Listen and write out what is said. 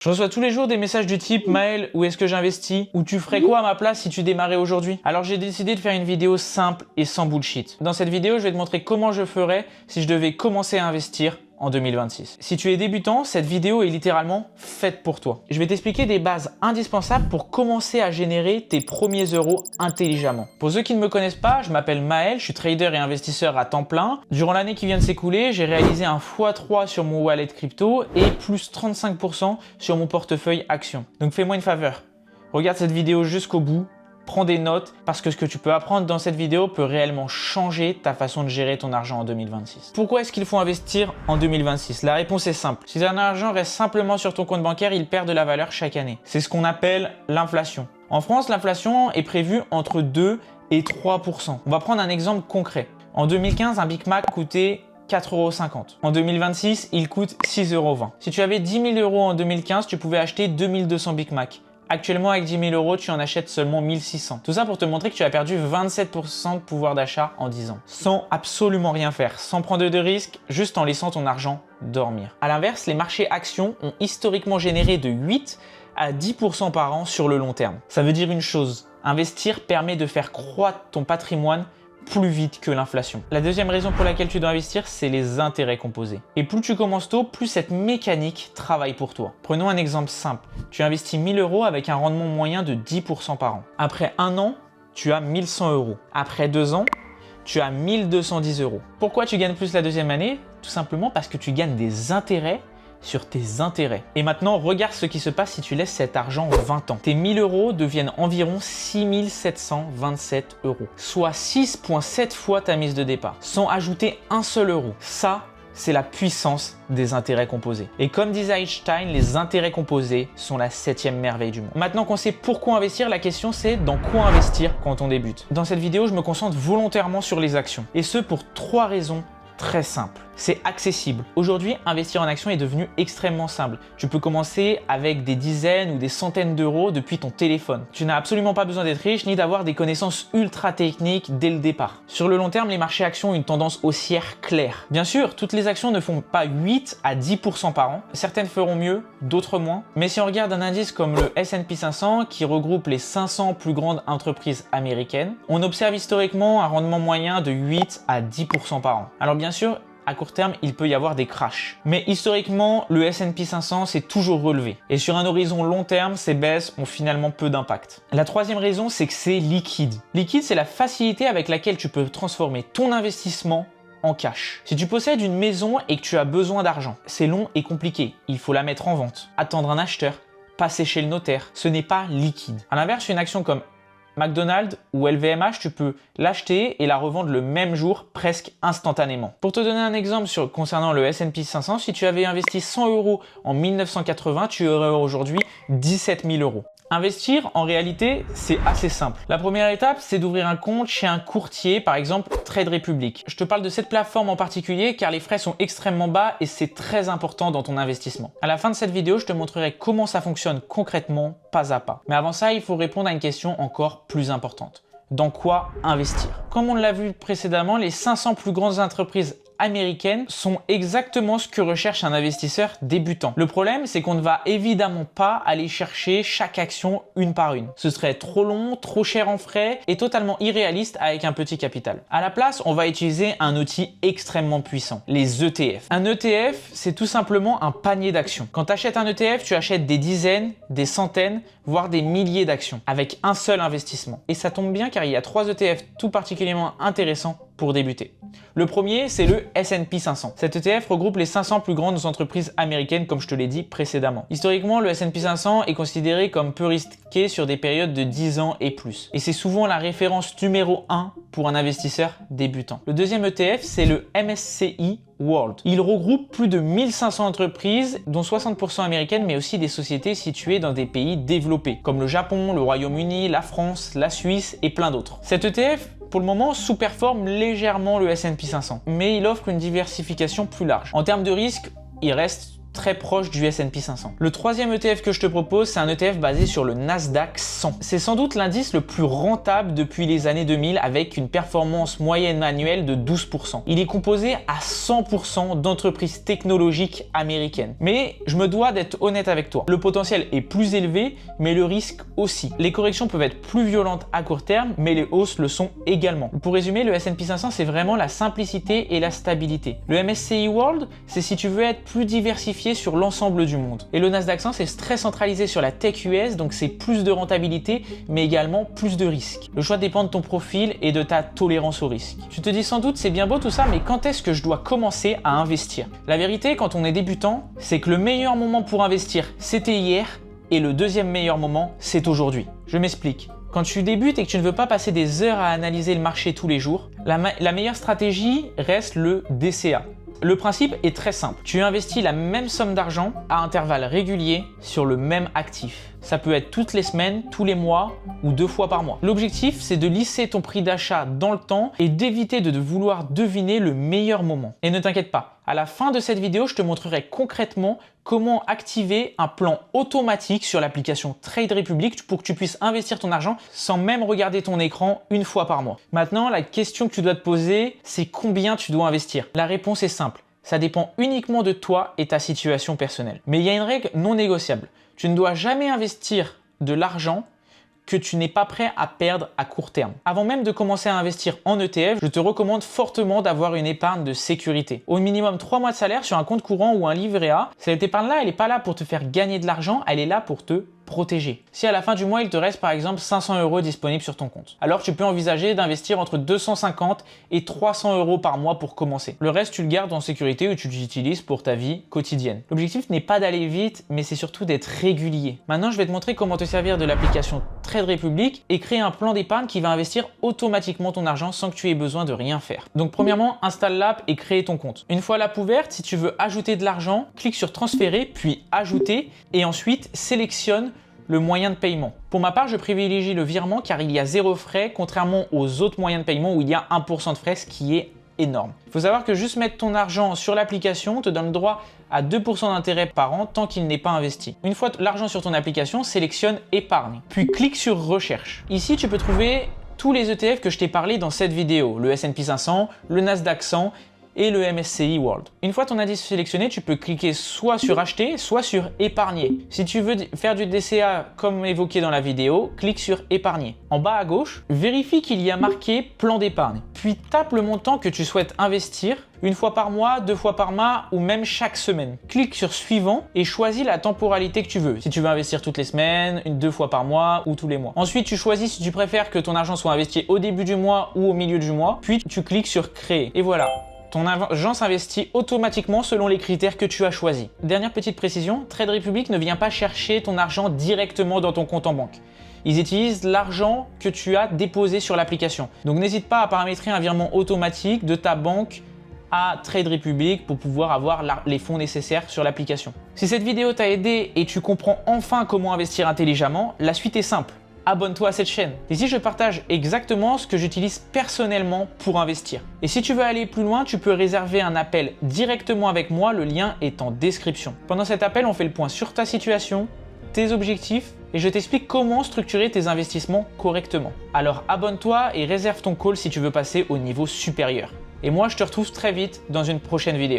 Je reçois tous les jours des messages du type « Maël, où est-ce que j'investis ?» ou « Tu ferais quoi à ma place si tu démarrais aujourd'hui ?» Alors j'ai décidé de faire une vidéo simple et sans bullshit. Dans cette vidéo, je vais te montrer comment je ferais si je devais commencer à investir en 2026. Si tu es débutant, cette vidéo est littéralement faite pour toi. Je vais t'expliquer des bases indispensables pour commencer à générer tes premiers euros intelligemment. Pour ceux qui ne me connaissent pas, je m'appelle Maël, je suis trader et investisseur à temps plein. Durant l'année qui vient de s'écouler, j'ai réalisé un x3 sur mon wallet crypto et plus 35% sur mon portefeuille action. Donc fais-moi une faveur, regarde cette vidéo jusqu'au bout. Prends des notes parce que ce que tu peux apprendre dans cette vidéo peut réellement changer ta façon de gérer ton argent en 2026. Pourquoi est-ce qu'il faut investir en 2026? La réponse est simple. Si ton argent reste simplement sur ton compte bancaire, il perd de la valeur chaque année. C'est ce qu'on appelle l'inflation. En France, l'inflation est prévue entre 2 et 3%. On va prendre un exemple concret. En 2015, un Big Mac coûtait 4,50 €. En 2026, il coûte 6,20 €. Si tu avais 10 000 € en 2015, tu pouvais acheter 2200 Big Mac. Actuellement, avec 10 000 €, tu en achètes seulement 1600. Tout ça pour te montrer que tu as perdu 27% de pouvoir d'achat en 10 ans. Sans absolument rien faire, sans prendre de risques, juste en laissant ton argent dormir. À l'inverse, les marchés actions ont historiquement généré de 8 à 10% par an sur le long terme. Ça veut dire une chose, investir permet de faire croître ton patrimoine plus vite que l'inflation. La deuxième raison pour laquelle tu dois investir, c'est les intérêts composés. Et plus tu commences tôt, plus cette mécanique travaille pour toi. Prenons un exemple simple. Tu investis 1000 € avec un rendement moyen de 10% par an. Après un an, tu as 1100 €. Après 2 ans, tu as 1210 €. Pourquoi tu gagnes plus la deuxième année? Tout simplement parce que tu gagnes des intérêts sur tes intérêts. Et maintenant, regarde ce qui se passe si tu laisses cet argent 20 ans. Tes 1000 € deviennent environ 6 727 €, soit 6,7 fois ta mise de départ, sans ajouter un seul euro. Ça, c'est la puissance des intérêts composés. Et comme disait Einstein, les intérêts composés sont la 7e merveille du monde. Maintenant qu'on sait pourquoi investir, la question c'est dans quoi investir quand on débute. Dans cette vidéo, je me concentre volontairement sur les actions. Et ce pour 3 raisons très simple. C'est accessible. Aujourd'hui, investir en actions est devenu extrêmement simple. Tu peux commencer avec des dizaines ou des centaines d'euros depuis ton téléphone. Tu n'as absolument pas besoin d'être riche ni d'avoir des connaissances ultra techniques dès le départ. Sur le long terme, les marchés actions ont une tendance haussière claire. Bien sûr, toutes les actions ne font pas 8 à 10% par an. Certaines feront mieux, d'autres moins. Mais si on regarde un indice comme le S&P 500 qui regroupe les 500 plus grandes entreprises américaines, on observe historiquement un rendement moyen de 8 à 10% par an. Alors bien sûr, à court terme, il peut y avoir des crashs. Mais historiquement, le S&P 500 s'est toujours relevé. Et sur un horizon long terme, ces baisses ont finalement peu d'impact. La troisième raison, c'est que c'est liquide. Liquide, c'est la facilité avec laquelle tu peux transformer ton investissement en cash. Si tu possèdes une maison et que tu as besoin d'argent, c'est long et compliqué. Il faut la mettre en vente, attendre un acheteur, passer chez le notaire. Ce n'est pas liquide. À l'inverse, une action comme McDonald's ou LVMH, tu peux l'acheter et la revendre le même jour, presque instantanément. Pour te donner un exemple concernant le S&P 500, si tu avais investi 100 € en 1980, tu aurais aujourd'hui 17 000 €. Investir, en réalité, c'est assez simple. La première étape, c'est d'ouvrir un compte chez un courtier, par exemple Trade Republic. Je te parle de cette plateforme en particulier car les frais sont extrêmement bas et c'est très important dans ton investissement. À la fin de cette vidéo, je te montrerai comment ça fonctionne concrètement, pas à pas. Mais avant ça, il faut répondre à une question encore plus importante. Dans quoi investir? Comme on l'a vu précédemment, les 500 plus grandes entreprises américaines sont exactement ce que recherche un investisseur débutant. Le problème, c'est qu'on ne va évidemment pas aller chercher chaque action une par une. Ce serait trop long, trop cher en frais et totalement irréaliste avec un petit capital. À la place, on va utiliser un outil extrêmement puissant, les ETF. Un ETF, c'est tout simplement un panier d'actions. Quand tu achètes un ETF, tu achètes des dizaines, des centaines, voire des milliers d'actions avec un seul investissement. Et ça tombe bien car il y a 3 ETF tout particulièrement intéressants pour débuter. Le premier, c'est le S&P 500. Cet ETF regroupe les 500 plus grandes entreprises américaines, comme je te l'ai dit précédemment. Historiquement, le S&P 500 est considéré comme peu risqué sur des périodes de 10 ans et plus. Et c'est souvent la référence numéro 1 pour un investisseur débutant. Le deuxième ETF, c'est le MSCI World. Il regroupe plus de 1500 entreprises, dont 60% américaines, mais aussi des sociétés situées dans des pays développés, comme le Japon, le Royaume-Uni, la France, la Suisse et plein d'autres. Cet ETF, pour le moment, sous-performe légèrement le S&P 500, mais il offre une diversification plus large. En termes de risque, il reste très proche du S&P 500. Le troisième ETF que je te propose, c'est un ETF basé sur le Nasdaq 100. C'est sans doute l'indice le plus rentable depuis les années 2000 avec une performance moyenne annuelle de 12%. Il est composé à 100% d'entreprises technologiques américaines. Mais je me dois d'être honnête avec toi. Le potentiel est plus élevé, mais le risque aussi. Les corrections peuvent être plus violentes à court terme, mais les hausses le sont également. Pour résumer, le S&P 500, c'est vraiment la simplicité et la stabilité. Le MSCI World, c'est si tu veux être plus diversifié sur l'ensemble du monde. Et le Nasdaq 100, c'est très centralisé sur la tech US, donc c'est plus de rentabilité, mais également plus de risques. Le choix dépend de ton profil et de ta tolérance au risque. Tu te dis sans doute, c'est bien beau tout ça, mais quand est-ce que je dois commencer à investir? La vérité, quand on est débutant, c'est que le meilleur moment pour investir, c'était hier, et le deuxième meilleur moment, c'est aujourd'hui. Je m'explique. Quand tu débutes et que tu ne veux pas passer des heures à analyser le marché tous les jours, la meilleure stratégie reste le DCA. Le principe est très simple. Tu investis la même somme d'argent à intervalles réguliers sur le même actif. Ça peut être toutes les semaines, tous les mois ou 2 fois par mois. L'objectif, c'est de lisser ton prix d'achat dans le temps et d'éviter de vouloir deviner le meilleur moment. Et ne t'inquiète pas, à la fin de cette vidéo, je te montrerai concrètement comment activer un plan automatique sur l'application Trade Republic pour que tu puisses investir ton argent sans même regarder ton écran une fois par mois. Maintenant, la question que tu dois te poser, c'est combien tu dois investir? La réponse est simple. Ça dépend uniquement de toi et ta situation personnelle. Mais il y a une règle non négociable. Tu ne dois jamais investir de l'argent que tu n'es pas prêt à perdre à court terme. Avant même de commencer à investir en ETF, je te recommande fortement d'avoir une épargne de sécurité. Au minimum 3 mois de salaire sur un compte courant ou un livret A. Cette épargne-là, elle n'est pas là pour te faire gagner de l'argent, elle est là pour te protéger. Si à la fin du mois, il te reste par exemple 500 € disponibles sur ton compte, alors tu peux envisager d'investir entre 250 et 300 € par mois pour commencer. Le reste, tu le gardes en sécurité ou tu l'utilises pour ta vie quotidienne. L'objectif n'est pas d'aller vite, mais c'est surtout d'être régulier. Maintenant, je vais te montrer comment te servir de l'application Trade Republic et créer un plan d'épargne qui va investir automatiquement ton argent sans que tu aies besoin de rien faire. Donc premièrement, installe l'app et crée ton compte. Une fois l'app ouverte, si tu veux ajouter de l'argent, clique sur transférer, puis ajouter et ensuite sélectionne le moyen de paiement. Pour ma part, je privilégie le virement car il y a 0 frais, contrairement aux autres moyens de paiement où il y a 1% de frais, ce qui est énorme. Il faut savoir que juste mettre ton argent sur l'application te donne le droit à 2% d'intérêt par an tant qu'il n'est pas investi. Une fois l'argent sur ton application, sélectionne épargne, puis clique sur recherche. Ici, tu peux trouver tous les ETF que je t'ai parlé dans cette vidéo, le S&P 500, le Nasdaq 100 et le MSCI World. Une fois ton indice sélectionné, tu peux cliquer soit sur acheter, soit sur épargner. Si tu veux faire du DCA comme évoqué dans la vidéo, clique sur épargner. En bas à gauche, vérifie qu'il y a marqué plan d'épargne. Puis tape le montant que tu souhaites investir, une fois par mois, 2 fois par mois ou même chaque semaine. Clique sur suivant et choisis la temporalité que tu veux. Si tu veux investir toutes les semaines, 2 fois par mois ou tous les mois. Ensuite, tu choisis si tu préfères que ton argent soit investi au début du mois ou au milieu du mois. Puis tu cliques sur créer. Et voilà. Ton argent s'investit automatiquement selon les critères que tu as choisis. Dernière petite précision, Trade Republic ne vient pas chercher ton argent directement dans ton compte en banque. Ils utilisent l'argent que tu as déposé sur l'application. Donc n'hésite pas à paramétrer un virement automatique de ta banque à Trade Republic pour pouvoir avoir les fonds nécessaires sur l'application. Si cette vidéo t'a aidé et tu comprends enfin comment investir intelligemment, la suite est simple. Abonne-toi à cette chaîne. Ici, je partage exactement ce que j'utilise personnellement pour investir. Et si tu veux aller plus loin, tu peux réserver un appel directement avec moi, le lien est en description. Pendant cet appel, on fait le point sur ta situation, tes objectifs et je t'explique comment structurer tes investissements correctement. Alors abonne-toi et réserve ton call si tu veux passer au niveau supérieur. Et moi, je te retrouve très vite dans une prochaine vidéo.